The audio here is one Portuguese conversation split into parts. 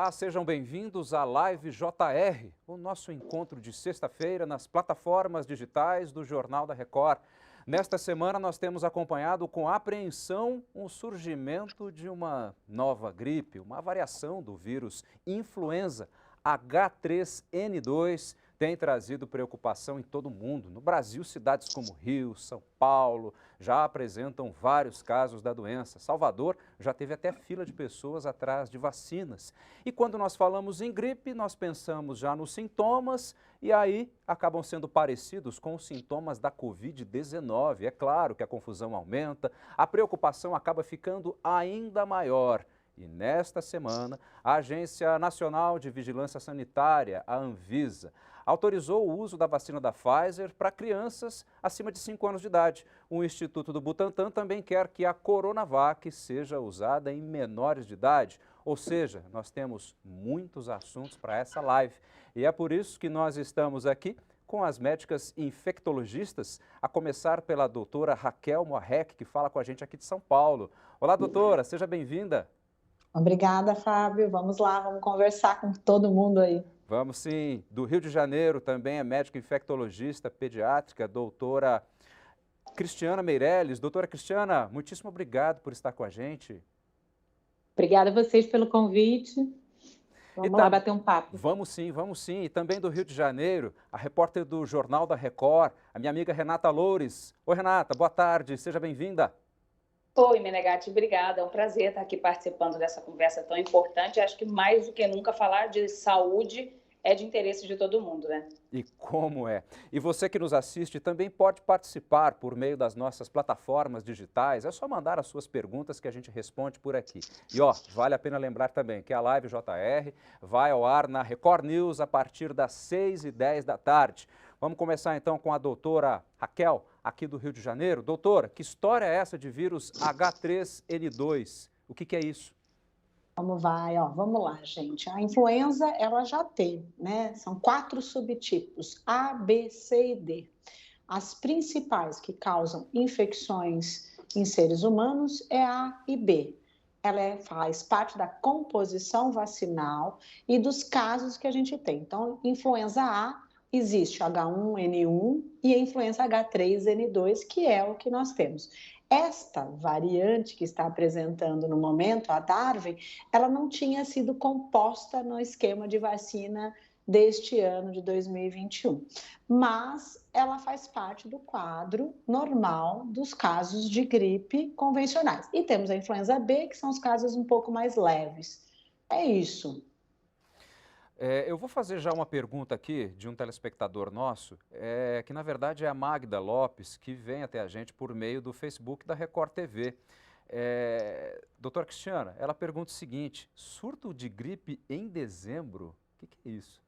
Olá, sejam bem-vindos à Live JR, o nosso encontro de sexta-feira nas plataformas digitais do Jornal da Record. Nesta semana nós temos acompanhado com apreensão o surgimento de uma nova gripe, uma variação do vírus influenza H3N2, tem trazido preocupação em todo o mundo. No Brasil, cidades como Rio, São Paulo já apresentam vários casos da doença. Salvador já teve até fila de pessoas atrás de vacinas. E quando nós falamos em gripe, nós pensamos já nos sintomas e aí acabam sendo parecidos com os sintomas da Covid-19. É claro que a confusão aumenta, a preocupação acaba ficando ainda maior. E nesta semana, a Agência Nacional de Vigilância Sanitária, a Anvisa, autorizou o uso da vacina da Pfizer para crianças acima de 5 anos de idade. O Instituto do Butantan também quer que a Coronavac seja usada em menores de idade. Ou seja, nós temos muitos assuntos para essa live. E é por isso que nós estamos aqui com as médicas infectologistas, a começar pela doutora Raquel Moarec, que fala com a gente aqui de São Paulo. Olá, doutora, seja bem-vinda. Obrigada, Fábio. Vamos lá, vamos conversar com todo mundo aí. Vamos sim. Do Rio de Janeiro também é médica infectologista pediátrica, doutora Cristiana Meirelles. Doutora Cristiana, muitíssimo obrigado por estar com a gente. Obrigada a vocês pelo convite. Vamos lá bater um papo. Vamos sim, vamos sim. E também do Rio de Janeiro, a repórter do Jornal da Record, a minha amiga Renata Loures. Oi, Renata, boa tarde, seja bem-vinda. Oi, Menegatti, obrigada. É um prazer estar aqui participando dessa conversa tão importante. Acho que mais do que nunca falar de saúde é de interesse de todo mundo, né? E como é? E você que nos assiste também pode participar por meio das nossas plataformas digitais. É só mandar as suas perguntas que a gente responde por aqui. E ó, vale a pena lembrar também que a Live JR vai ao ar na Record News a partir das 6h10 da tarde. Vamos começar então com a doutora Raquel, aqui do Rio de Janeiro. Doutora, que história é essa de vírus H3N2? O que é isso? Vamos lá, gente. A influenza, ela já tem, né? São 4 subtipos, A, B, C e D. As principais que causam infecções em seres humanos é A e B. Ela faz parte da composição vacinal e dos casos que a gente tem. Então, influenza A, existe H1N1 e a influenza H3N2, que é o que nós temos. Esta variante que está apresentando no momento, a Darwin, ela não tinha sido composta no esquema de vacina deste ano de 2021, mas ela faz parte do quadro normal dos casos de gripe convencionais. E temos a influenza B, que são os casos um pouco mais leves. É isso. Eu vou fazer já uma pergunta aqui de um telespectador nosso, que na verdade é a Magda Lopes, que vem até a gente por meio do Facebook da Record TV. Doutora Cristiana, ela pergunta o seguinte: surto de gripe em dezembro? O que é isso?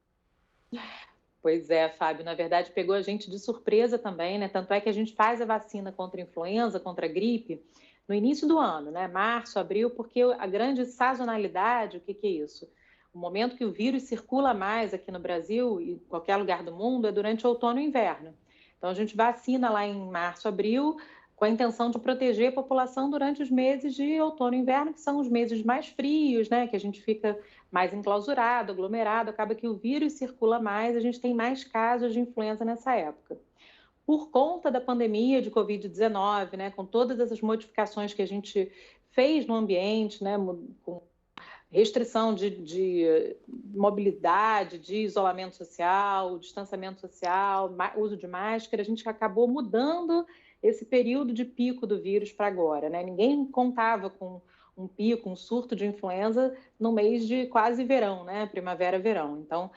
Pois é, Fábio, na verdade pegou a gente de surpresa também, né? Tanto é que a gente faz a vacina contra a influenza, contra a gripe, no início do ano, né? Março, abril, porque a grande sazonalidade, o que é isso? O momento que o vírus circula mais aqui no Brasil e em qualquer lugar do mundo é durante o outono e inverno. Então, a gente vacina lá em março, abril, com a intenção de proteger a população durante os meses de outono e inverno, que são os meses mais frios, né? Que a gente fica mais enclausurado, aglomerado, acaba que o vírus circula mais, a gente tem mais casos de influenza nessa época. Por conta da pandemia de Covid-19, né? Com todas essas modificações que a gente fez no ambiente, né? Com restrição de mobilidade, de isolamento social, distanciamento social, uso de máscara, a gente acabou mudando esse período de pico do vírus para agora, né? Ninguém contava com um pico, um surto de influenza no mês de quase verão, né? Primavera-verão. Então,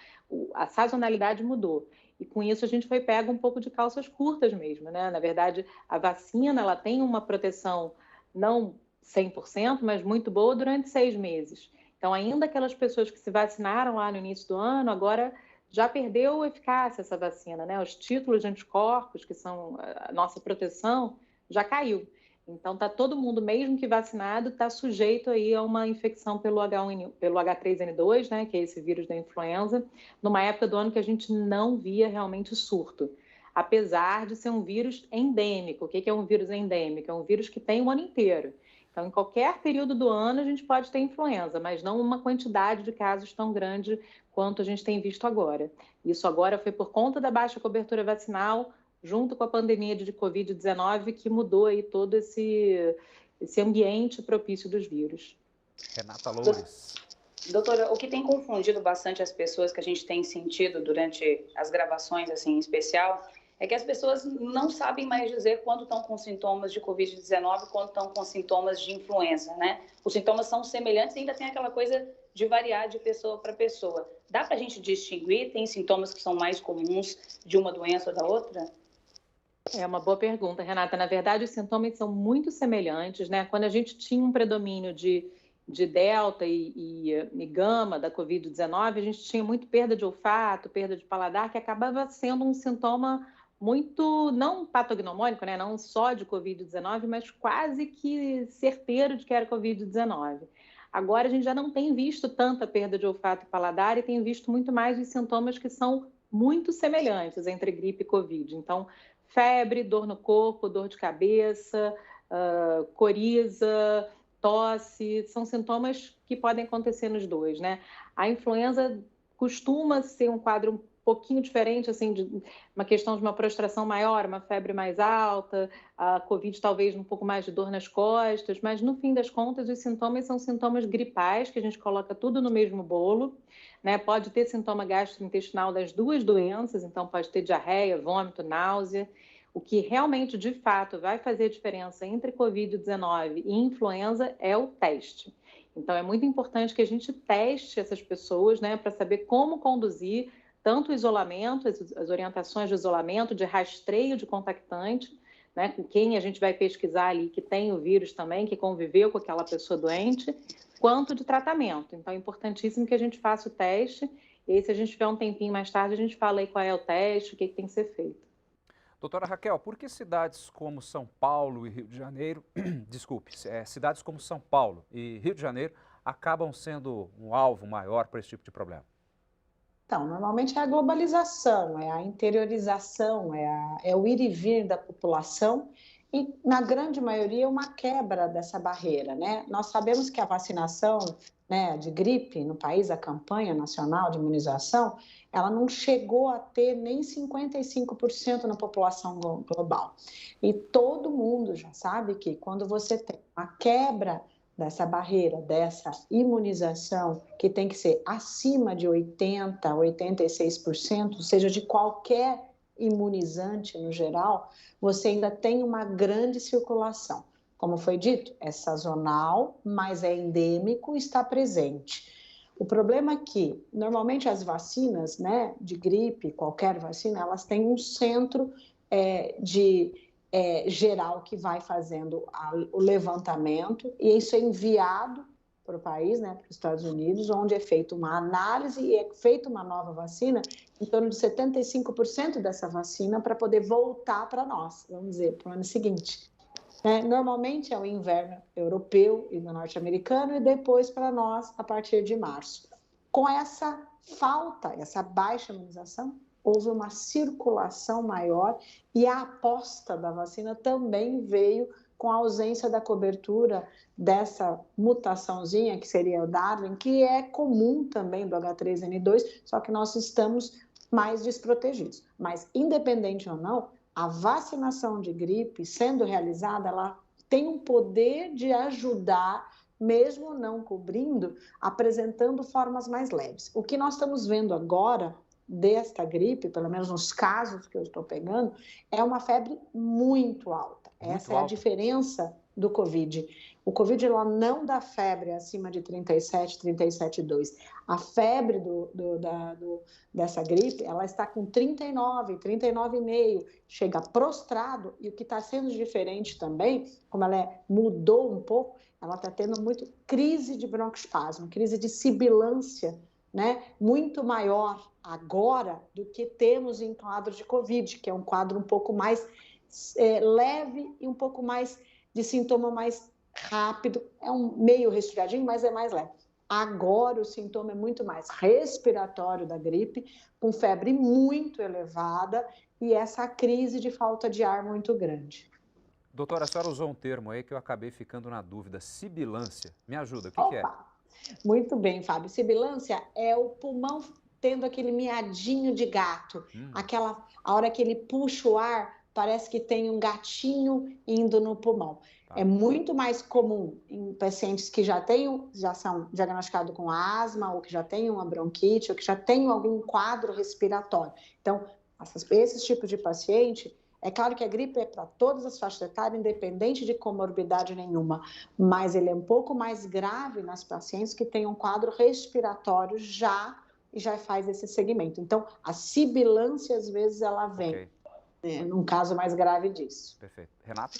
a sazonalidade mudou. E com isso a gente foi pego um pouco de calças curtas mesmo, né? Na verdade, a vacina, ela tem uma proteção não 100%, mas muito boa durante 6 meses. Então, ainda aquelas pessoas que se vacinaram lá no início do ano, agora já perdeu eficácia essa vacina, né? Os títulos de anticorpos, que são a nossa proteção, já caiu. Então, está todo mundo, mesmo que vacinado, está sujeito aí a uma infecção pelo H3N2, né? Que é esse vírus da influenza, numa época do ano que a gente não via realmente surto. Apesar de ser um vírus endêmico. O que é um vírus endêmico? É um vírus que tem o ano inteiro. Então, em qualquer período do ano, a gente pode ter influenza, mas não uma quantidade de casos tão grande quanto a gente tem visto agora. Isso agora foi por conta da baixa cobertura vacinal, junto com a pandemia de Covid-19, que mudou aí todo esse ambiente propício dos vírus. Renata Loures. Doutora, o que tem confundido bastante as pessoas, que a gente tem sentido durante as gravações, assim, em especial, é que as pessoas não sabem mais dizer quando estão com sintomas de Covid-19 e quando estão com sintomas de influenza, né? Os sintomas são semelhantes e ainda tem aquela coisa de variar de pessoa para pessoa. Dá para a gente distinguir? Tem sintomas que são mais comuns de uma doença ou da outra? É uma boa pergunta, Renata. Na verdade, os sintomas são muito semelhantes, né? Quando a gente tinha um predomínio de delta e gama da Covid-19, a gente tinha muito perda de olfato, perda de paladar, que acabava sendo um sintoma muito, não patognomônico, né? Não só de Covid-19, mas quase que certeiro de que era Covid-19. Agora a gente já não tem visto tanta perda de olfato e paladar e tem visto muito mais os sintomas que são muito semelhantes entre gripe e Covid. Então, febre, dor no corpo, dor de cabeça, coriza, tosse, são sintomas que podem acontecer nos dois, né? A influenza costuma ser um quadro um pouquinho diferente, assim, de uma questão de uma prostração maior, uma febre mais alta, a Covid talvez um pouco mais de dor nas costas, mas no fim das contas os sintomas são sintomas gripais, que a gente coloca tudo no mesmo bolo, né? Pode ter sintoma gastrointestinal das duas doenças, então pode ter diarreia, vômito, náusea. O que realmente, de fato, vai fazer diferença entre Covid-19 e influenza é o teste. Então, é muito importante que a gente teste essas pessoas, né, para saber como conduzir tanto o isolamento, as orientações de isolamento, de rastreio de contactante, né, com quem a gente vai pesquisar ali que tem o vírus também, que conviveu com aquela pessoa doente, quanto de tratamento. Então, é importantíssimo que a gente faça o teste, e aí, se a gente tiver um tempinho mais tarde, a gente fala aí qual é o teste, o que tem que ser feito. Doutora Raquel, por que cidades como São Paulo e Rio de Janeiro, cidades como São Paulo e Rio de Janeiro acabam sendo um alvo maior para esse tipo de problema? Então, normalmente é a globalização, é a interiorização, é o ir e vir da população e, na grande maioria, uma quebra dessa barreira, né? Nós sabemos que a vacinação, né, de gripe no país, a campanha nacional de imunização, ela não chegou a ter nem 55% na população global. E todo mundo já sabe que quando você tem uma quebra dessa barreira, dessa imunização, que tem que ser acima de 80%, 86%, ou seja, de qualquer imunizante no geral, você ainda tem uma grande circulação. Como foi dito, é sazonal, mas é endêmico e está presente. O problema é que, normalmente, as vacinas, né, de gripe, qualquer vacina, elas têm um centro geral que vai fazendo o levantamento e isso é enviado para o país, né, para os Estados Unidos, onde é feita uma análise e é feita uma nova vacina, em torno de 75% dessa vacina para poder voltar para nós, vamos dizer, para o ano seguinte. Normalmente é o inverno europeu e norte-americano e depois para nós a partir de março. Com essa falta, essa baixa imunização, houve uma circulação maior e a aposta da vacina também veio com a ausência da cobertura dessa mutaçãozinha, que seria o Darwin, que é comum também do H3N2, só que nós estamos mais desprotegidos. Mas, independente ou não, a vacinação de gripe, sendo realizada, ela tem um poder de ajudar, mesmo não cobrindo, apresentando formas mais leves. O que nós estamos vendo agora desta gripe, pelo menos nos casos que eu estou pegando, é uma febre muito alta. Essa é a diferença do Covid. O Covid ela não dá febre acima de 37, 37,2. A febre dessa gripe, ela está com 39, 39,5, chega prostrado, e o que está sendo diferente também, como ela mudou um pouco, ela está tendo muito crise de broncoespasmo, crise de sibilância, né, muito maior agora do que temos em quadro de Covid, que é um quadro um pouco mais leve e um pouco mais de sintoma mais rápido, é um meio resfriadinho, mas é mais leve. Agora o sintoma é muito mais respiratório da gripe, com febre muito elevada e essa crise de falta de ar muito grande. Doutora, a senhora usou um termo aí que eu acabei ficando na dúvida, sibilância. Me ajuda, o que é? Opa! Muito bem, Fábio. Sibilância é o pulmão tendo aquele miadinho de gato. A hora que ele puxa o ar, parece que tem um gatinho indo no pulmão. Tá. É muito mais comum em pacientes que já são diagnosticados com asma, ou que já têm uma bronquite, ou que já têm algum quadro respiratório. Então, esses tipos de paciente, é claro que a gripe é para todas as faixas etárias, independente de comorbidade nenhuma, mas ele é um pouco mais grave nas pacientes que têm um quadro respiratório e já faz esse segmento. Então, a sibilância, às vezes, ela vem num caso mais grave disso. Perfeito. Renata?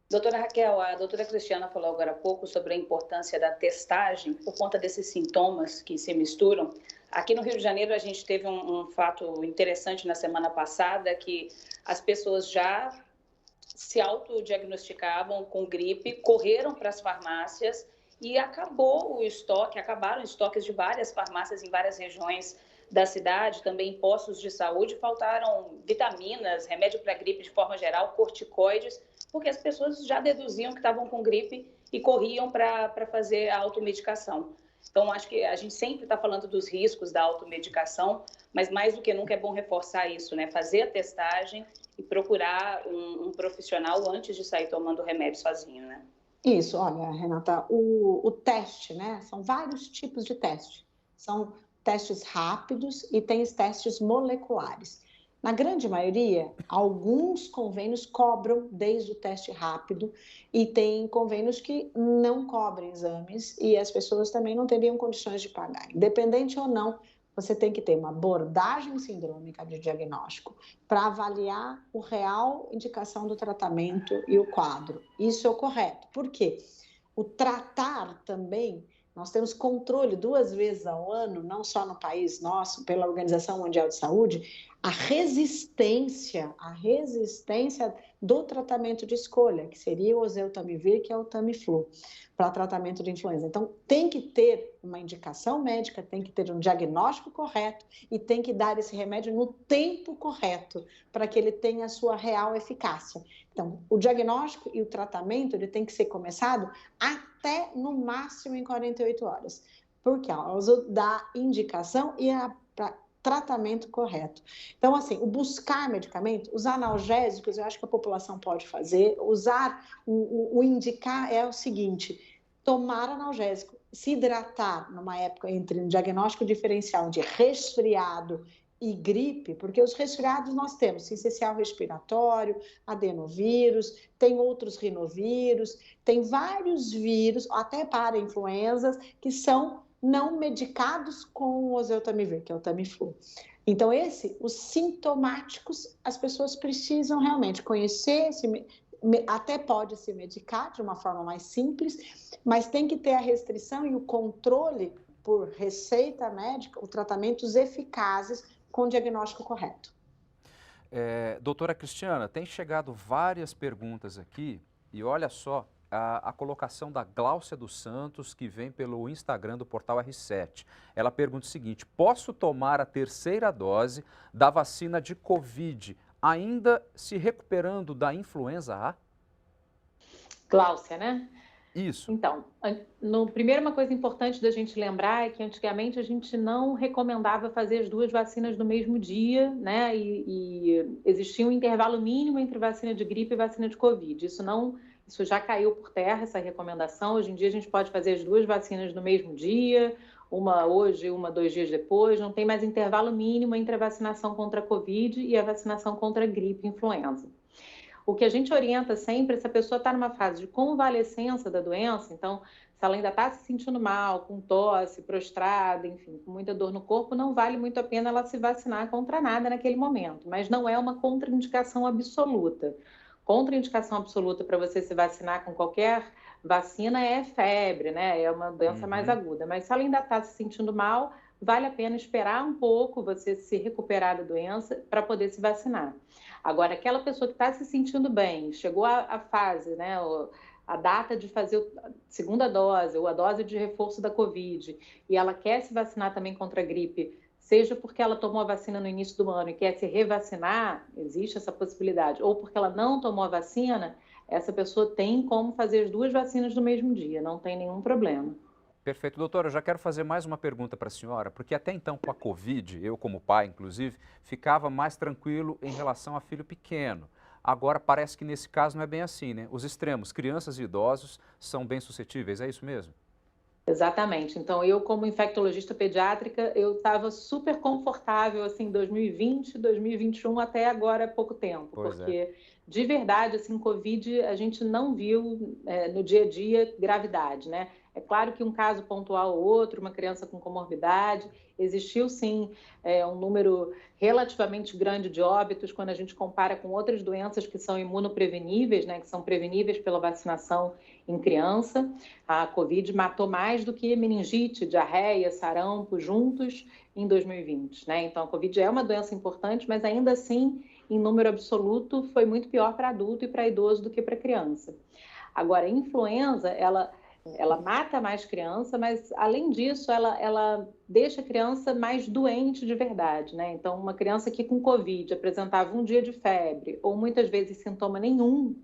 Doutora Raquel, a doutora Cristiana falou agora há pouco sobre a importância da testagem por conta desses sintomas que se misturam. Aqui no Rio de Janeiro, a gente teve um fato interessante na semana passada, que as pessoas já se autodiagnosticavam com gripe, correram para as farmácias e acabaram estoques de várias farmácias em várias regiões da cidade, também em postos de saúde, faltaram vitaminas, remédio para gripe de forma geral, corticoides, porque as pessoas já deduziam que estavam com gripe e corriam para fazer a automedicação. Então, acho que a gente sempre está falando dos riscos da automedicação, mas mais do que nunca é bom reforçar isso, né? Fazer a testagem e procurar um profissional antes de sair tomando remédio sozinho, né? Isso, olha, Renata, o teste, né? São vários tipos de teste. São testes rápidos e tem os testes moleculares. Na grande maioria, alguns convênios cobram desde o teste rápido e tem convênios que não cobrem exames e as pessoas também não teriam condições de pagar. Independente ou não, você tem que ter uma abordagem sindrômica de diagnóstico para avaliar a real indicação do tratamento e o quadro. Isso é o correto. Por quê? O tratar também, nós temos controle 2 vezes ao ano, não só no país nosso, pela Organização Mundial de Saúde, a resistência do tratamento de escolha, que seria o oseltamivir, que é o Tamiflu, para tratamento de influenza. Então, tem que ter uma indicação médica, tem que ter um diagnóstico correto e tem que dar esse remédio no tempo correto, para que ele tenha a sua real eficácia. Então, o diagnóstico e o tratamento, ele tem que ser começado até, no máximo, em 48 horas, por causa da indicação e para tratamento correto. Então, assim, o buscar medicamento, os analgésicos, eu acho que a população pode fazer, o indicar é o seguinte, tomar analgésico, se hidratar numa época entre um diagnóstico diferencial de resfriado e gripe, porque os resfriados nós temos sincicial respiratório, adenovírus, tem outros rinovírus, tem vários vírus, até para influenzas, que são não medicados com o oseltamivir, que é o Tamiflu. Então, os sintomáticos, as pessoas precisam realmente conhecer, até pode se medicar de uma forma mais simples, mas tem que ter a restrição e o controle por receita médica, os tratamentos eficazes com o diagnóstico correto. Doutora Cristiana, tem chegado várias perguntas aqui e olha só, a colocação da Gláucia dos Santos, que vem pelo Instagram do Portal R7. Ela pergunta o seguinte, posso tomar a 3ª dose da vacina de Covid, ainda se recuperando da influenza A? Gláucia, né? Isso. Então, primeiro uma coisa importante da gente lembrar é que antigamente a gente não recomendava fazer as 2 vacinas no mesmo dia, né? E existia um intervalo mínimo entre vacina de gripe e vacina de Covid. Isso já caiu por terra, essa recomendação. Hoje em dia a gente pode fazer as 2 vacinas no mesmo dia, uma hoje, uma 2 dias depois. Não tem mais intervalo mínimo entre a vacinação contra a Covid e a vacinação contra a gripe e influenza. O que a gente orienta sempre, se a pessoa está numa fase de convalescença da doença, então, se ela ainda está se sentindo mal, com tosse, prostrada, enfim, com muita dor no corpo, não vale muito a pena ela se vacinar contra nada naquele momento, mas não é uma contraindicação absoluta. Contraindicação absoluta para você se vacinar com qualquer vacina é febre, né? É uma doença mais aguda. Mas se ela ainda está se sentindo mal, vale a pena esperar um pouco você se recuperar da doença para poder se vacinar. Agora, aquela pessoa que está se sentindo bem, chegou a fase, né? A data de fazer a 2ª dose ou a dose de reforço da Covid e ela quer se vacinar também contra a gripe, seja porque ela tomou a vacina no início do ano e quer se revacinar, existe essa possibilidade, ou porque ela não tomou a vacina, essa pessoa tem como fazer as 2 vacinas no mesmo dia, não tem nenhum problema. Perfeito. Doutora, eu já quero fazer mais uma pergunta para a senhora, porque até então com a Covid, eu como pai, inclusive, ficava mais tranquilo em relação a filho pequeno. Agora parece que nesse caso não é bem assim, né? Os extremos, crianças e idosos, são bem suscetíveis, é isso mesmo? Exatamente. Então, eu como infectologista pediátrica, eu estava super confortável, assim, 2020, 2021, até agora há pouco tempo, Pois é. porque, de verdade, assim, Covid, a gente não viu no dia a dia gravidade, né? É claro que um caso pontual ou outro, uma criança com comorbidade, existiu sim um número relativamente grande de óbitos quando a gente compara com outras doenças que são imunopreveníveis, né, que são preveníveis pela vacinação em criança. A Covid matou mais do que meningite, diarreia, sarampo juntos em 2020, né? Então a Covid é uma doença importante, mas ainda assim, em número absoluto, foi muito pior para adulto e para idoso do que para criança. Agora, a influenza, ela mata mais criança, mas, além disso, ela deixa a criança mais doente de verdade, né? Então, uma criança que com Covid apresentava um dia de febre, ou muitas vezes sintoma nenhum,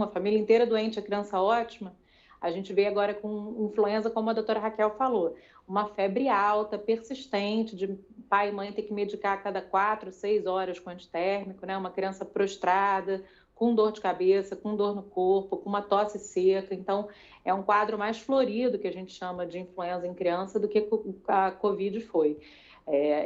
a família inteira doente, a criança ótima, a gente vê agora com influenza, como a doutora Raquel falou, uma febre alta, persistente, de pai e mãe ter que medicar a cada 4, 6 horas com antitérmico, né? Uma criança prostrada, com dor de cabeça, com dor no corpo, com uma tosse seca. Então, é um quadro mais florido, que a gente chama de influenza em criança, do que a Covid foi.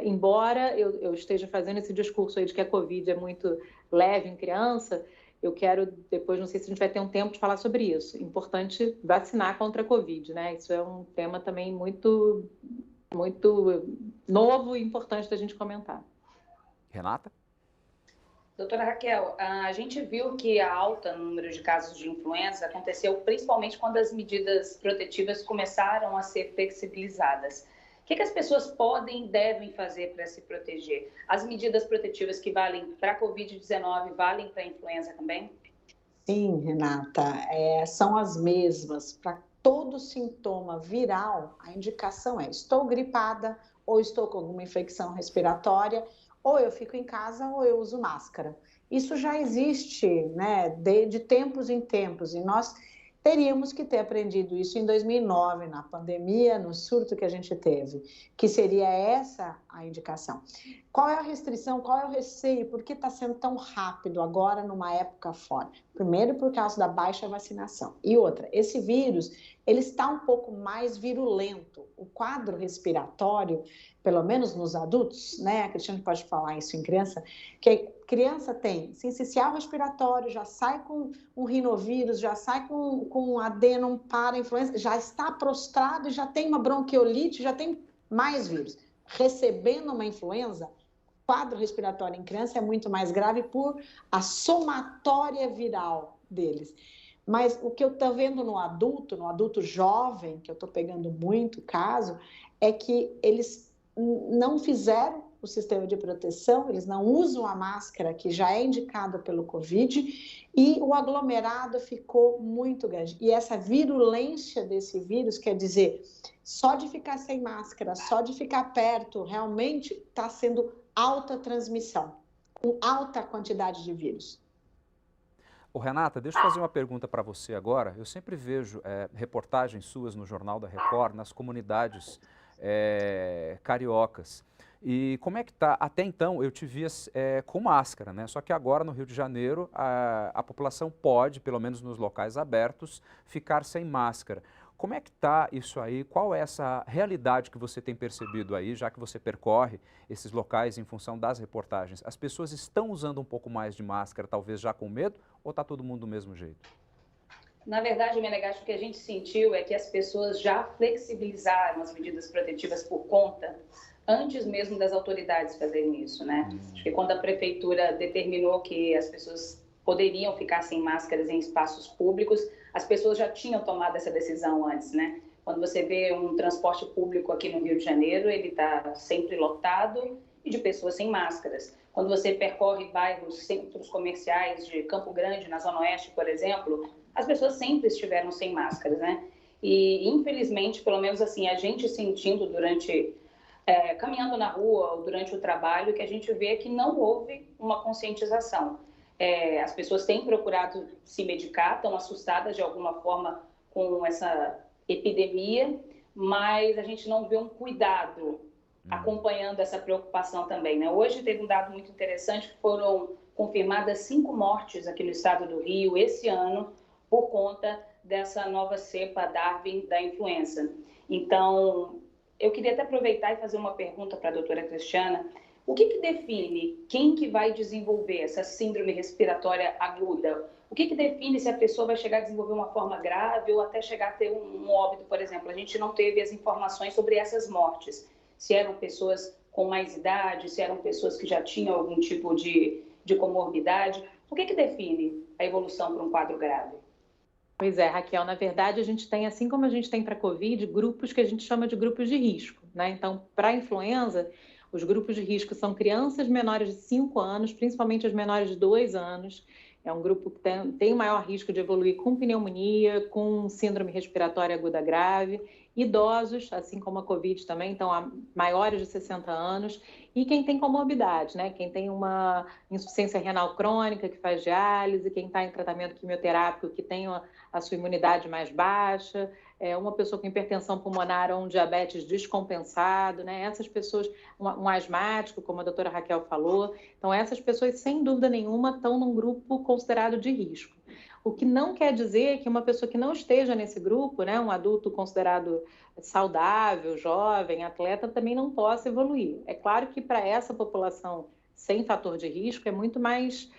Embora eu esteja fazendo esse discurso aí de que a Covid é muito leve em criança, eu quero depois, não sei se a gente vai ter um tempo de falar sobre isso. Importante vacinar contra a Covid, né? Isso é um tema também muito, muito novo e importante da gente comentar. Renata? Doutora Raquel, a gente viu que a alta no número de casos de influenza aconteceu principalmente quando as medidas protetivas começaram a ser flexibilizadas. O que as pessoas podem e devem fazer para se proteger? As medidas protetivas que valem para a Covid-19 valem para a influenza também? Sim, Renata, são as mesmas. Para todo sintoma viral, a indicação é: estou gripada, ou estou com alguma infecção respiratória, ou eu fico em casa ou eu uso máscara. Isso já existe, né, de tempos em tempos, e nós teríamos que ter aprendido isso em 2009, na pandemia, no surto que a gente teve, que seria essa a indicação. Qual é a restrição, qual é o receio, por que está sendo tão rápido agora numa época fora? Primeiro, por causa da baixa vacinação. E outra, esse vírus, ele está um pouco mais virulento. O quadro respiratório, pelo menos nos adultos, né, a Cristiane pode falar isso em criança, que criança tem sincicial respiratório, já sai com um rinovírus, já sai com adeno para influenza, já está prostrado e já tem uma bronquiolite, já tem mais vírus. Recebendo uma influenza, quadro respiratório em criança é muito mais grave por a somatória viral deles. Mas o que eu estou vendo no adulto jovem, que eu estou pegando muito caso, é que eles não fizeram o sistema de proteção, eles não usam a máscara que já é indicada pelo Covid e o aglomerado ficou muito grande. E essa virulência desse vírus, quer dizer, só de ficar sem máscara, só de ficar perto, realmente está sendo alta transmissão, com alta quantidade de vírus. Ô, Renata, deixa eu fazer uma pergunta para você agora. Eu sempre vejo reportagens suas no Jornal da Record, nas comunidades cariocas. E como é que tá? Até então eu te via com máscara, né? Só que agora no Rio de Janeiro a população pode, pelo menos nos locais abertos, ficar sem máscara. Como é que está isso aí? Qual é essa realidade que você tem percebido aí, já que você percorre esses locais em função das reportagens? As pessoas estão usando um pouco mais de máscara, talvez já com medo, ou está todo mundo do mesmo jeito? Na verdade, Menegasso, o que a gente sentiu é que as pessoas já flexibilizaram as medidas protetivas por conta, antes mesmo das autoridades fazerem isso, né? Acho que quando a prefeitura determinou que as pessoas poderiam ficar sem máscaras em espaços públicos, as pessoas já tinham tomado essa decisão antes, né? Quando você vê um transporte público aqui no Rio de Janeiro, ele está sempre lotado e de pessoas sem máscaras. Quando você percorre bairros, centros comerciais de Campo Grande, na Zona Oeste, por exemplo, as pessoas sempre estiveram sem máscaras, né? E, infelizmente, pelo menos assim, a gente sentindo durante, caminhando na rua ou durante o trabalho, que a gente vê que não houve uma conscientização. As pessoas têm procurado se medicar, estão assustadas de alguma forma com essa epidemia, mas a gente não vê um cuidado acompanhando essa preocupação também, né? Hoje teve um dado muito interessante, que foram confirmadas 5 mortes aqui no estado do Rio esse ano por conta dessa nova cepa Darwin da influenza. Então, eu queria até aproveitar e fazer uma pergunta para a doutora Cristiana. O que define quem que vai desenvolver essa síndrome respiratória aguda? O que define se a pessoa vai chegar a desenvolver uma forma grave ou até chegar a ter um óbito, por exemplo? A gente não teve as informações sobre essas mortes. Se eram pessoas com mais idade, se eram pessoas que já tinham algum tipo de comorbidade. O que define a evolução para um quadro grave? Pois é, Raquel, na verdade a gente tem, assim como a gente tem para a Covid, grupos que a gente chama de grupos de risco, né? Então, para a influenza, os grupos de risco são crianças menores de 5 anos, principalmente as menores de 2 anos. É um grupo que tem o maior risco de evoluir com pneumonia, com síndrome respiratória aguda grave, idosos, assim como a Covid também, então maiores de 60 anos, e quem tem comorbidade, né? Quem tem uma insuficiência renal crônica, que faz diálise, quem está em tratamento quimioterápico, que tem a sua imunidade mais baixa, uma pessoa com hipertensão pulmonar ou um diabetes descompensado, né? Essas pessoas, um asmático, como a doutora Raquel falou. Então, essas pessoas, sem dúvida nenhuma, estão num grupo considerado de risco. O que não quer dizer que uma pessoa que não esteja nesse grupo, né, um adulto considerado saudável, jovem, atleta, também não possa evoluir. É claro que para essa população sem fator de risco é muito mais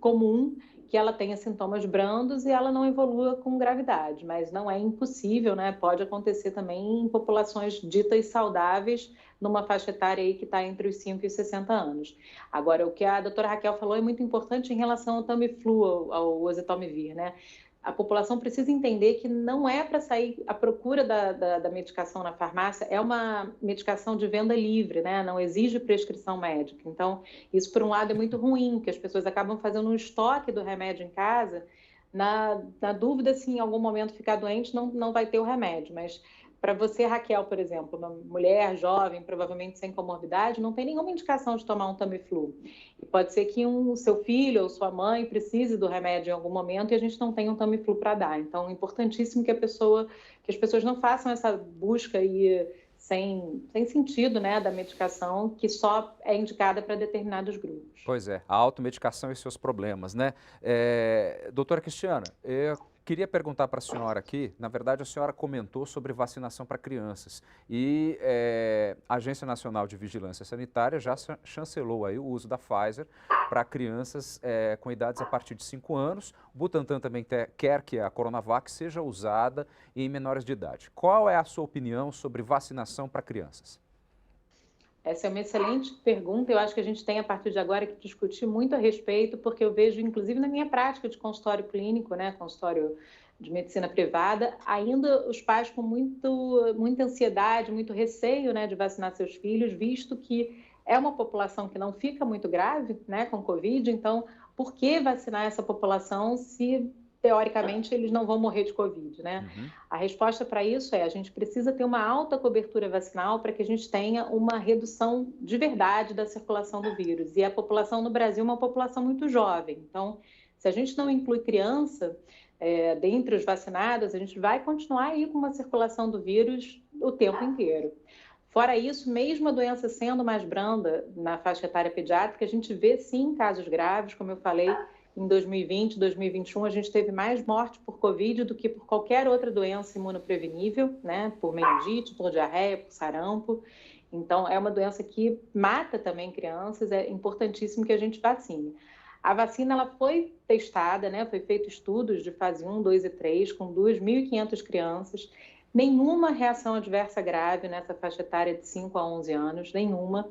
comum que ela tenha sintomas brandos e ela não evolua com gravidade, mas não é impossível, né? Pode acontecer também em populações ditas saudáveis, numa faixa etária aí que está entre os 5 e os 60 anos. Agora, o que a doutora Raquel falou é muito importante em relação ao Tamiflu, ao oseltamivir, né? A população precisa entender que não é para sair à procura da medicação na farmácia, é uma medicação de venda livre, né? Não exige prescrição médica. Então, isso, por um lado, é muito ruim, porque as pessoas acabam fazendo um estoque do remédio em casa, na dúvida se em algum momento ficar doente, não vai ter o remédio. Mas para você, Raquel, por exemplo, uma mulher jovem, provavelmente sem comorbidade, não tem nenhuma indicação de tomar um Tamiflu. E pode ser que o seu filho ou sua mãe precise do remédio em algum momento e a gente não tem um Tamiflu para dar. Então, é importantíssimo que as pessoas não façam essa busca aí sem sentido, né, da medicação que só é indicada para determinados grupos. Pois é, a automedicação e seus problemas, né? Doutora Cristiana, eu queria perguntar para a senhora aqui, na verdade a senhora comentou sobre vacinação para crianças e a Agência Nacional de Vigilância Sanitária já chancelou aí o uso da Pfizer para crianças com idades a partir de 5 anos. O Butantan também quer que a Coronavac seja usada em menores de idade. Qual é a sua opinião sobre vacinação para crianças? Essa é uma excelente pergunta. Eu acho que a gente tem, a partir de agora, que discutir muito a respeito, porque eu vejo, inclusive na minha prática de consultório clínico, né, consultório de medicina privada, ainda os pais com muita ansiedade, muito receio, né, de vacinar seus filhos, visto que é uma população que não fica muito grave, né, com Covid. Então, por que vacinar essa população se teoricamente, eles não vão morrer de Covid, né? Uhum. A resposta para isso a gente precisa ter uma alta cobertura vacinal para que a gente tenha uma redução de verdade da circulação do vírus. E a população no Brasil é uma população muito jovem. Então, se a gente não inclui criança dentre os vacinados, a gente vai continuar aí com uma circulação do vírus o tempo inteiro. Fora isso, mesmo a doença sendo mais branda na faixa etária pediátrica, a gente vê sim casos graves, como eu falei. Em 2020, 2021, a gente teve mais morte por Covid do que por qualquer outra doença imunoprevenível, né? Por meningite, por diarreia, por sarampo. Então, é uma doença que mata também crianças, é importantíssimo que a gente vacine. A vacina ela foi testada, né? Foi feito estudos de fase 1, 2 e 3 com 2.500 crianças. Nenhuma reação adversa grave nessa faixa etária de 5 a 11 anos, nenhuma.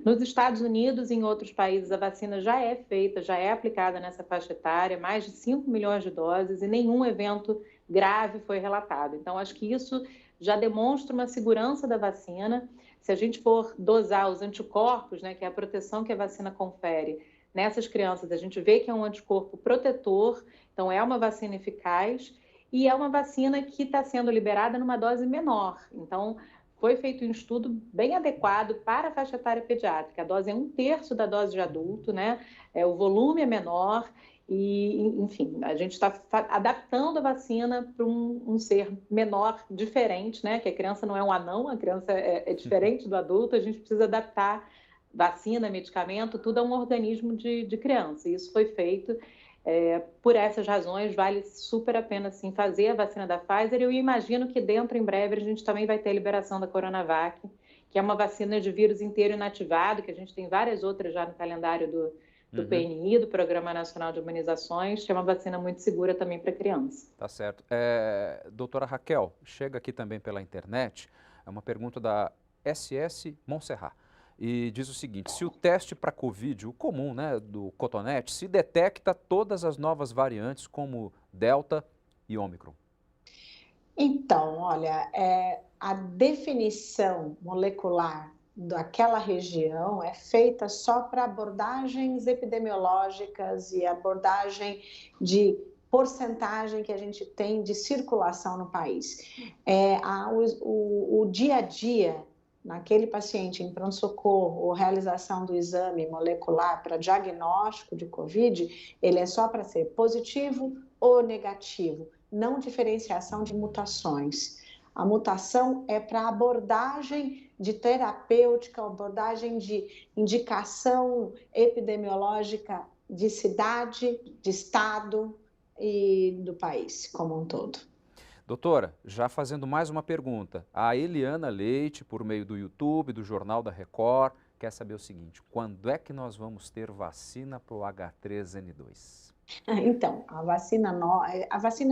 Nos Estados Unidos e em outros países, a vacina já é feita, já é aplicada nessa faixa etária, mais de 5 milhões de doses e nenhum evento grave foi relatado. Então, acho que isso já demonstra uma segurança da vacina. Se a gente for dosar os anticorpos, né, que é a proteção que a vacina confere nessas crianças, a gente vê que é um anticorpo protetor, então é uma vacina eficaz. E é uma vacina que está sendo liberada numa dose menor. Então, foi feito um estudo bem adequado para a faixa etária pediátrica. A dose é 1/3 da dose de adulto, né? O volume é menor e, enfim, a gente está adaptando a vacina para um ser menor, diferente, né? Que a criança não é um anão, a criança é diferente do adulto, a gente precisa adaptar vacina, medicamento, tudo a um organismo de criança. E isso foi feito. Por essas razões, vale super a pena sim, fazer a vacina da Pfizer. Eu imagino que dentro, em breve, a gente também vai ter a liberação da Coronavac, que é uma vacina de vírus inteiro inativado, que a gente tem várias outras já no calendário do PNI, do Programa Nacional de Imunizações, que é uma vacina muito segura também para criança. Tá certo. Doutora Raquel, chega aqui também pela internet, é uma pergunta da SS Montserrat. E diz o seguinte: se o teste para Covid, o comum, né, do cotonete, se detecta todas as novas variantes como Delta e Ômicron? Então, olha, a definição molecular daquela região é feita só para abordagens epidemiológicas e abordagem de porcentagem que a gente tem de circulação no país. O dia a dia naquele paciente em pronto-socorro ou realização do exame molecular para diagnóstico de Covid, ele é só para ser positivo ou negativo, não diferenciação de mutações. A mutação é para abordagem de terapêutica, abordagem de indicação epidemiológica de cidade, de estado e do país como um todo. Doutora, já fazendo mais uma pergunta, a Eliana Leite, por meio do YouTube, do Jornal da Record, quer saber o seguinte: quando é que nós vamos ter vacina para o H3N2? Então, a vacina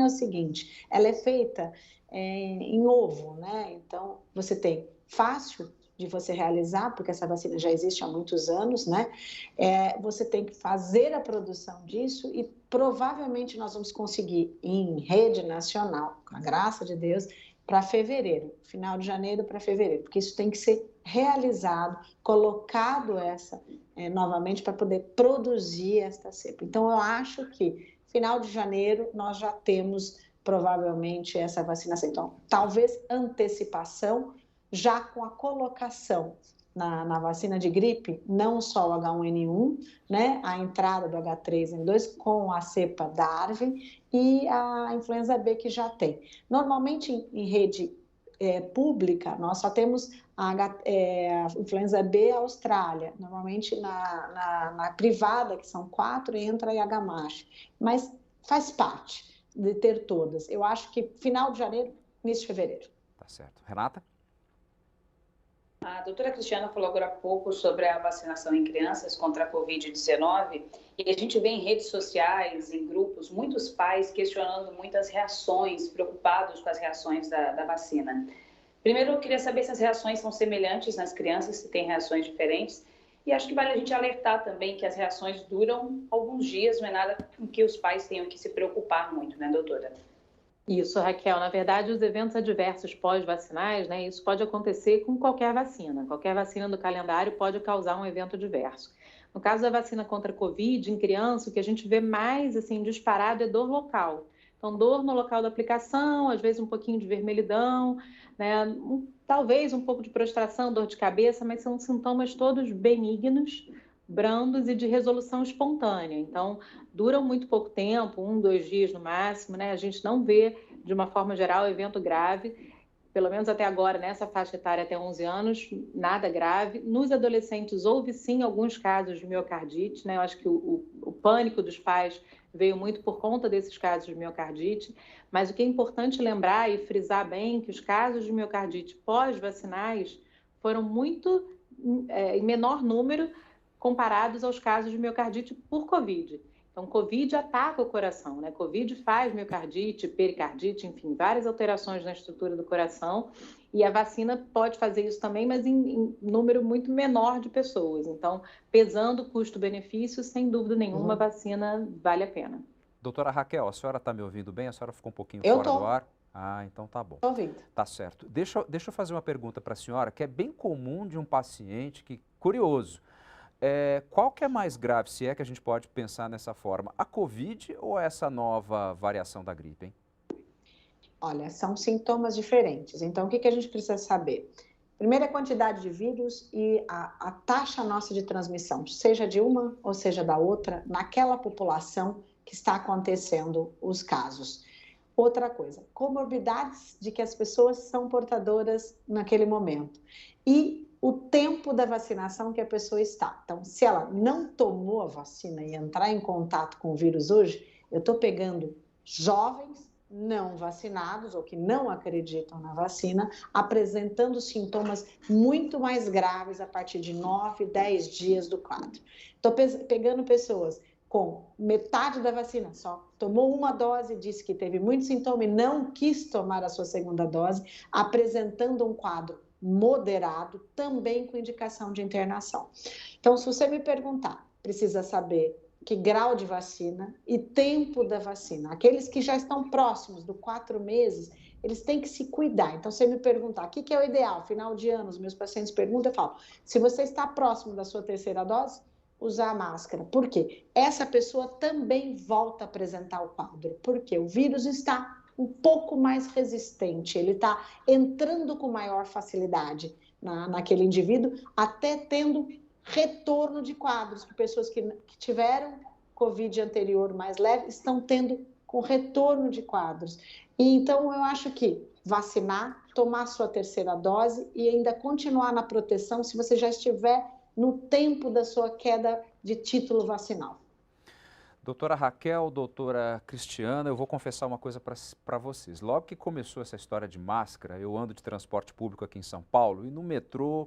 é o seguinte, ela é feita em ovo, né? Então, você tem fácil de você realizar, porque essa vacina já existe há muitos anos, né? Você tem que fazer a produção disso e provavelmente nós vamos conseguir em rede nacional, com a graça de Deus, para fevereiro, final de janeiro para fevereiro, porque isso tem que ser realizado, colocado novamente para poder produzir esta cepa. Então, eu acho que final de janeiro nós já temos provavelmente essa vacinação. Então, talvez antecipação já com a colocação na vacina de gripe, não só o H1N1, né, a entrada do H3N2 com a cepa Darwin e a influenza B que já tem. Normalmente em rede pública, nós só temos a influenza B Austrália, normalmente na privada, que são 4, entra a H+, mas faz parte de ter todas. Eu acho que final de janeiro, início de fevereiro. Tá certo. Renata? A doutora Cristiana falou agora há pouco sobre a vacinação em crianças contra a Covid-19 e a gente vê em redes sociais, em grupos, muitos pais questionando muitas reações, preocupados com as reações da vacina. Primeiro, eu queria saber se as reações são semelhantes nas crianças, se tem reações diferentes. E acho que vale a gente alertar também que as reações duram alguns dias, não é nada com que os pais tenham que se preocupar muito, né, doutora? Isso, Raquel. Na verdade, os eventos adversos pós-vacinais, né, isso pode acontecer com qualquer vacina. Qualquer vacina do calendário pode causar um evento adverso. No caso da vacina contra a Covid, em criança, o que a gente vê mais assim, disparado é dor local. Então, dor no local da aplicação, às vezes um pouquinho de vermelhidão, né, talvez um pouco de prostração, dor de cabeça, mas são sintomas todos benignos, brandos e de resolução espontânea. Então, duram muito pouco tempo, 1, 2 dias no máximo, né? A gente não vê, de uma forma geral, evento grave, pelo menos até agora, nessa faixa etária até 11 anos, nada grave. Nos adolescentes, houve sim alguns casos de miocardite, né? Eu acho que o pânico dos pais veio muito por conta desses casos de miocardite, mas o que é importante lembrar e frisar bem que os casos de miocardite pós-vacinais foram muito em menor número comparados aos casos de miocardite por Covid. Então, Covid ataca o coração, né? Covid faz miocardite, pericardite, enfim, várias alterações na estrutura do coração, e a vacina pode fazer isso também, mas em número muito menor de pessoas. Então, pesando custo-benefício, sem dúvida nenhuma, a vacina vale a pena. Doutora Raquel, a senhora está me ouvindo bem? A senhora ficou um pouquinho Eu fora tô. do ar? Ah, então tá bom. Estou ouvindo. Tá certo. Deixa eu fazer uma pergunta para a senhora, que é bem comum de um paciente que, curioso, qual que é mais grave, se é que a gente pode pensar nessa forma, a Covid ou essa nova variação da gripe, hein? Olha, são sintomas diferentes. Então, o que a gente precisa saber? Primeiro, a quantidade de vírus e a taxa nossa de transmissão, seja de uma ou seja da outra, naquela população que está acontecendo os casos. Outra coisa, comorbidades de que as pessoas são portadoras naquele momento. E o tempo da vacinação que a pessoa está. Então, se ela não tomou a vacina e entrar em contato com o vírus hoje, eu estou pegando jovens não vacinados ou que não acreditam na vacina, apresentando sintomas muito mais graves a partir de 9, 10 dias do quadro. Estou pegando pessoas com metade da vacina, só tomou uma dose, disse que teve muito sintoma e não quis tomar a sua segunda dose, apresentando um quadro moderado, também com indicação de internação. Então, se você me perguntar, precisa saber que grau de vacina e tempo da vacina. Aqueles que já estão próximos dos 4 meses, eles têm que se cuidar. Então, se você me perguntar, o que é o ideal? Final de ano, os meus pacientes perguntam, eu falo, se você está próximo da sua terceira dose, usar a máscara. Por quê? Essa pessoa também volta a apresentar o quadro. Porque o vírus está um pouco mais resistente, ele está entrando com maior facilidade naquele indivíduo, até tendo retorno de quadros, que pessoas que tiveram Covid anterior mais leve estão tendo com retorno de quadros. E então eu acho que vacinar, tomar sua terceira dose e ainda continuar na proteção se você já estiver no tempo da sua queda de título vacinal. Doutora Raquel, doutora Cristiana, eu vou confessar uma coisa para vocês. Logo que começou essa história de máscara, eu ando de transporte público aqui em São Paulo e no metrô,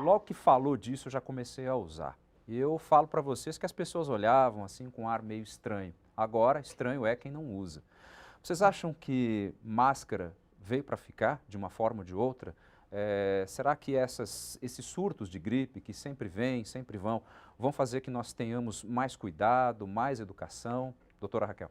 logo que falou disso, eu já comecei a usar. E eu falo para vocês que as pessoas olhavam assim com um ar meio estranho. Agora, estranho é quem não usa. Vocês acham que máscara veio para ficar de uma forma ou de outra? Será que esses surtos de gripe que sempre vêm, sempre vão fazer que nós tenhamos mais cuidado, mais educação? Doutora Raquel.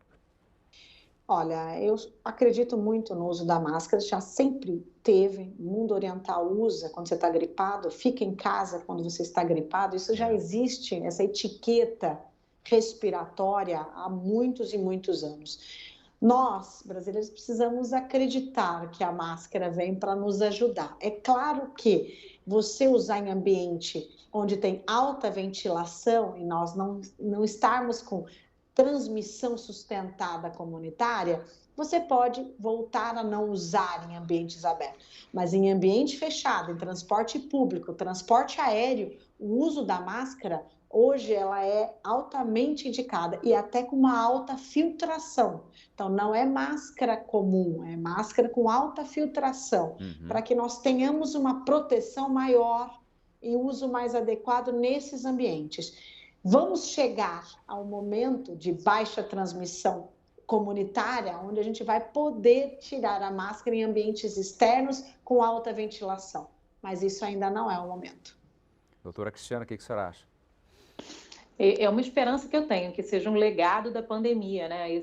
Olha, eu acredito muito no uso da máscara, já sempre teve, o mundo oriental usa quando você está gripado, fica em casa quando você está gripado, isso já existe, essa etiqueta respiratória há muitos e muitos anos. Nós, brasileiros, precisamos acreditar que a máscara vem para nos ajudar. É claro que você usar em ambiente onde tem alta ventilação e nós não estarmos com transmissão sustentada comunitária, você pode voltar a não usar em ambientes abertos. Mas em ambiente fechado, em transporte público, transporte aéreo, o uso da máscara, hoje ela é altamente indicada e até com uma alta filtração. Então, não é máscara comum, é máscara com alta filtração, para que nós tenhamos uma proteção maior e uso mais adequado nesses ambientes. Vamos chegar ao momento de baixa transmissão comunitária, onde a gente vai poder tirar a máscara em ambientes externos com alta ventilação. Mas isso ainda não é o momento. Doutora Cristiana, o que a senhora acha? É uma esperança que eu tenho, que seja um legado da pandemia, né?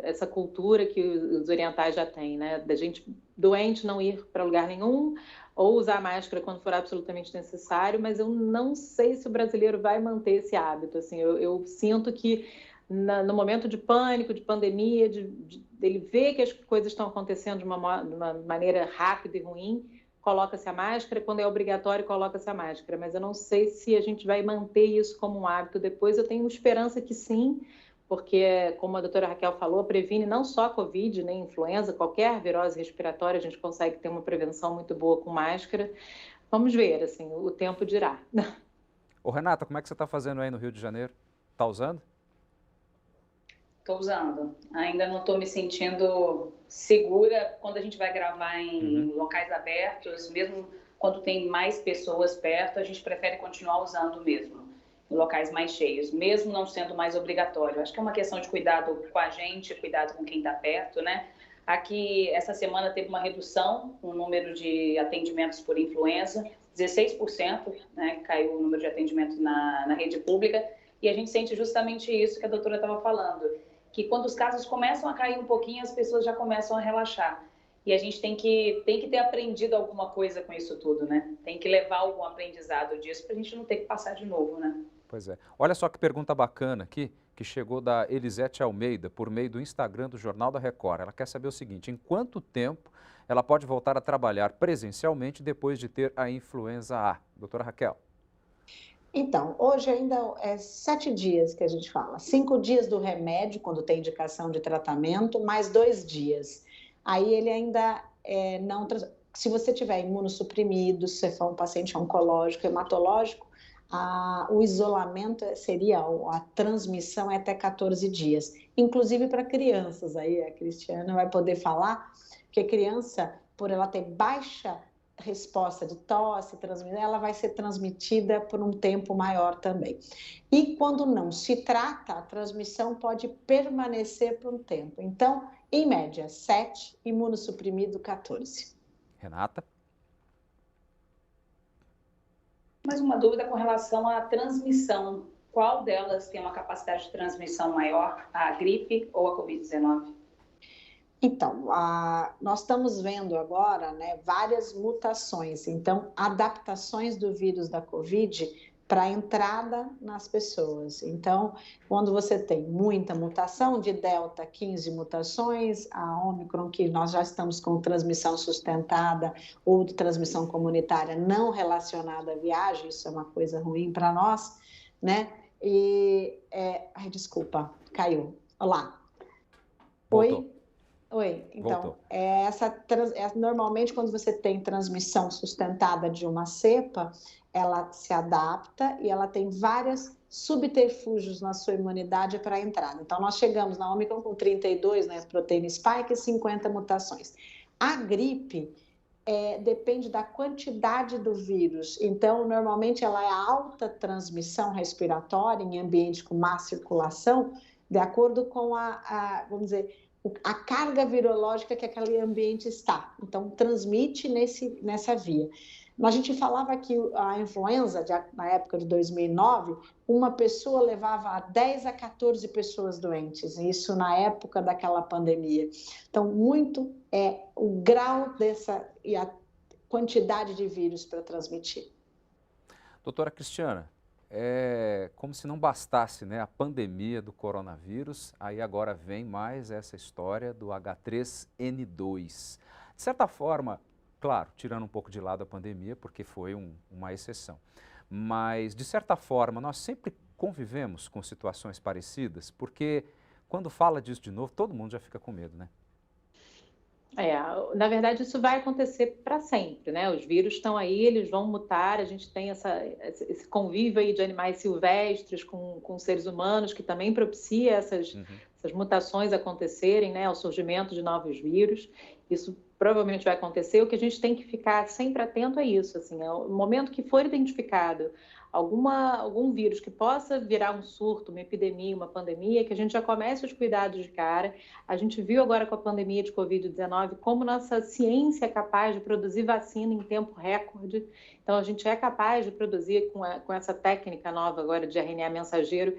Essa cultura que os orientais já têm, né? Da gente doente não ir para lugar nenhum, ou usar máscara quando for absolutamente necessário, mas eu não sei se o brasileiro vai manter esse hábito. Assim, eu sinto que no momento de pânico, de pandemia, dele ver que as coisas estão acontecendo de uma maneira rápida e ruim, coloca-se a máscara, quando é obrigatório, coloca-se a máscara. Mas eu não sei se a gente vai manter isso como um hábito depois. Eu tenho esperança que sim, porque, como a doutora Raquel falou, previne não só a Covid, nem influenza, qualquer virose respiratória, a gente consegue ter uma prevenção muito boa com máscara. Vamos ver, assim, o tempo dirá. Ô Renata, como é que você está fazendo aí no Rio de Janeiro? Está usando? Estou usando. Ainda não estou me sentindo segura quando a gente vai gravar em locais abertos, mesmo quando tem mais pessoas perto, a gente prefere continuar usando mesmo, em locais mais cheios, mesmo não sendo mais obrigatório. Acho que é uma questão de cuidado com a gente, cuidado com quem está perto, né? Aqui, essa semana teve uma redução no número de atendimentos por influenza, 16%, né? Caiu o número de atendimentos na rede pública, e a gente sente justamente isso que a doutora estava falando, que quando os casos começam a cair um pouquinho, as pessoas já começam a relaxar. E a gente tem que ter aprendido alguma coisa com isso tudo, né? Tem que levar algum aprendizado disso para a gente não ter que passar de novo, né? Pois é. Olha só que pergunta bacana aqui, que chegou da Elisete Almeida, por meio do Instagram do Jornal da Record. Ela quer saber o seguinte: em quanto tempo ela pode voltar a trabalhar presencialmente depois de ter a influenza A. Doutora Raquel. Então, hoje ainda é 7 dias que a gente fala. 5 dias do remédio, quando tem indicação de tratamento, mais 2 dias. Aí ele ainda não... Se você tiver imunossuprimido, se você for um paciente oncológico, hematológico, o isolamento seria, a transmissão é até 14 dias. Inclusive para crianças, aí a Cristiana vai poder falar, que a criança, por ela ter baixa resposta de tosse, ela vai ser transmitida por um tempo maior também. E quando não se trata, a transmissão pode permanecer por um tempo. Então, em média, 7, imunossuprimido 14. Renata? Mais uma dúvida com relação à transmissão. Qual delas tem uma capacidade de transmissão maior, a gripe ou a Covid-19? Então, nós estamos vendo agora, né, várias mutações, então, adaptações do vírus da Covid para a entrada nas pessoas. Então, quando você tem muita mutação, de Delta, 15 mutações, a Ômicron, que nós já estamos com transmissão sustentada ou de transmissão comunitária não relacionada à viagem, isso é uma coisa ruim para nós, né? Ai, desculpa, caiu. Olá. Voltou. Oi, então, Voltou. normalmente quando você tem transmissão sustentada de uma cepa, ela se adapta e ela tem vários subterfúgios na sua imunidade para a entrada. Então, nós chegamos na Ômicron com 32, né, proteína spike e 50 mutações. A gripe depende da quantidade do vírus. Então, normalmente ela é alta transmissão respiratória em ambiente com má circulação, de acordo com vamos dizer, a carga virológica que aquele ambiente está. Então, transmite nessa via. A gente falava que a influenza, na época de 2009, uma pessoa levava 10 a 14 pessoas doentes, isso na época daquela pandemia. Então, muito o grau e a quantidade de vírus para transmitir. Doutora Cristiana, é como se não bastasse, né, a pandemia do coronavírus, aí agora vem mais essa história do H3N2. De certa forma, claro, tirando um pouco de lado a pandemia, porque foi uma exceção, mas de certa forma nós sempre convivemos com situações parecidas, porque quando fala disso de novo, todo mundo já fica com medo, né? Na verdade, isso vai acontecer para sempre, né? Os vírus estão aí, eles vão mutar, a gente tem esse convívio aí de animais silvestres com seres humanos, que também propicia essas mutações acontecerem, né? O surgimento de novos vírus. Isso provavelmente vai acontecer. O que a gente tem que ficar sempre atento é isso, assim, no momento que for identificado algum vírus que possa virar um surto, uma epidemia, uma pandemia, que a gente já comece os cuidados de cara. A gente viu agora com a pandemia de Covid-19 como nossa ciência é capaz de produzir vacina em tempo recorde. Então, a gente é capaz de produzir com essa técnica nova agora de RNA mensageiro,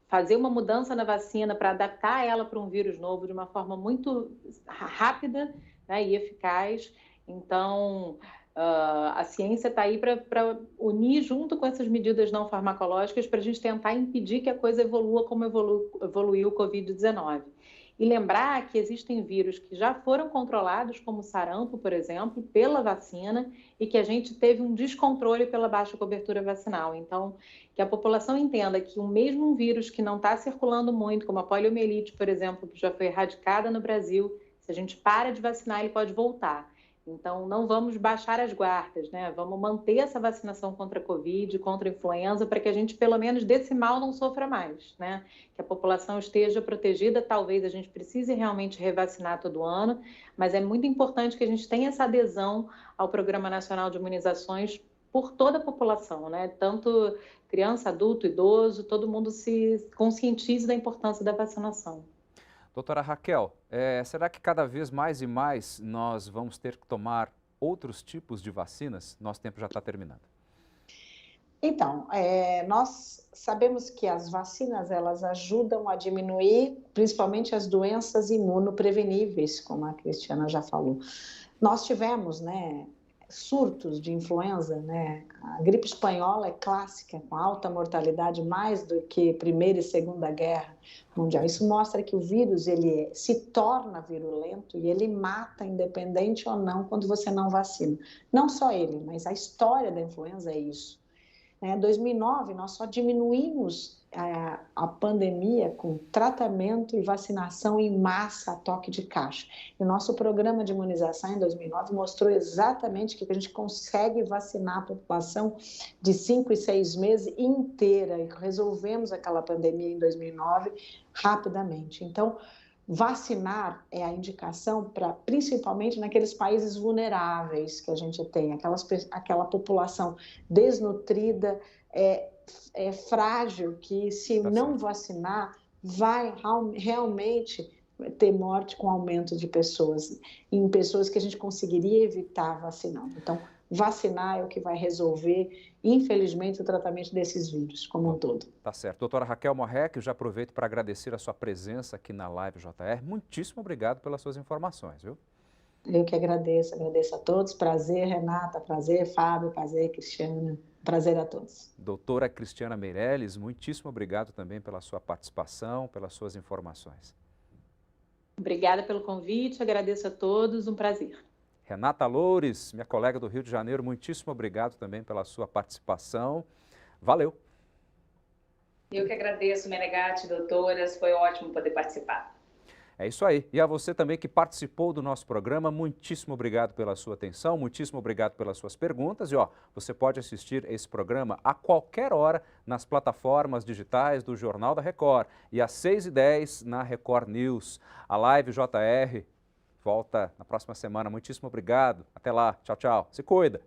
fazer uma mudança na vacina para adaptar ela para um vírus novo de uma forma muito rápida, né, e eficaz. Então, a ciência está aí para unir junto com essas medidas não farmacológicas para a gente tentar impedir que a coisa evolua como evoluiu o Covid-19. E lembrar que existem vírus que já foram controlados, como o sarampo, por exemplo, pela vacina, e que a gente teve um descontrole pela baixa cobertura vacinal. Então, que a população entenda que o mesmo vírus que não está circulando muito, como a poliomielite, por exemplo, que já foi erradicada no Brasil, se a gente para de vacinar, ele pode voltar. Então, não vamos baixar as guardas, né? Vamos manter essa vacinação contra a Covid, contra a influenza, para que a gente, pelo menos, desse mal não sofra mais, né? Que a população esteja protegida. Talvez a gente precise realmente revacinar todo ano, mas é muito importante que a gente tenha essa adesão ao Programa Nacional de Imunizações por toda a população, né? Tanto criança, adulto, idoso, todo mundo se conscientize da importância da vacinação. Doutora Raquel, será que cada vez mais e mais nós vamos ter que tomar outros tipos de vacinas? Nosso tempo já está terminando. Então, nós sabemos que as vacinas, elas ajudam a diminuir, principalmente as doenças imunopreveníveis, como a Cristiana já falou. Nós tivemos, né, surtos de influenza, né? A gripe espanhola é clássica, com alta mortalidade, mais do que Primeira e Segunda Guerra Mundial. Isso mostra que o vírus ele se torna virulento e ele mata, independente ou não, quando você não vacina. Não só ele, mas a história da influenza é isso. Em 2009, nós só diminuímos a pandemia com tratamento e vacinação em massa a toque de caixa. E o nosso programa de imunização em 2009 mostrou exatamente que a gente consegue vacinar a população de 5 e 6 meses inteira e resolvemos aquela pandemia em 2009 rapidamente. Então, vacinar é a indicação para, principalmente naqueles países vulneráveis que a gente tem, aquela população desnutrida, frágil, que se não vacinar vai realmente ter morte com aumento de pessoas, em pessoas que a gente conseguiria evitar vacinando. Então, vacinar é o que vai resolver, infelizmente, o tratamento desses vírus como um todo. Tá certo. Doutora Raquel Morrec, eu já aproveito para agradecer a sua presença aqui na Live JR. Muitíssimo obrigado pelas suas informações, viu? Eu que agradeço a todos. Prazer, Renata, prazer, Fábio, prazer, Cristiana. Prazer a todos. Doutora Cristiana Meirelles, muitíssimo obrigado também pela sua participação, pelas suas informações. Obrigada pelo convite, agradeço a todos, um prazer. Renata Loures, minha colega do Rio de Janeiro, muitíssimo obrigado também pela sua participação. Valeu! Eu que agradeço, Menegatti, doutoras, foi ótimo poder participar. É isso aí. E a você também que participou do nosso programa, muitíssimo obrigado pela sua atenção, muitíssimo obrigado pelas suas perguntas. E você pode assistir esse programa a qualquer hora nas plataformas digitais do Jornal da Record e às 6h10 na Record News. A Live JR volta na próxima semana. Muitíssimo obrigado. Até lá. Tchau, tchau. Se cuida.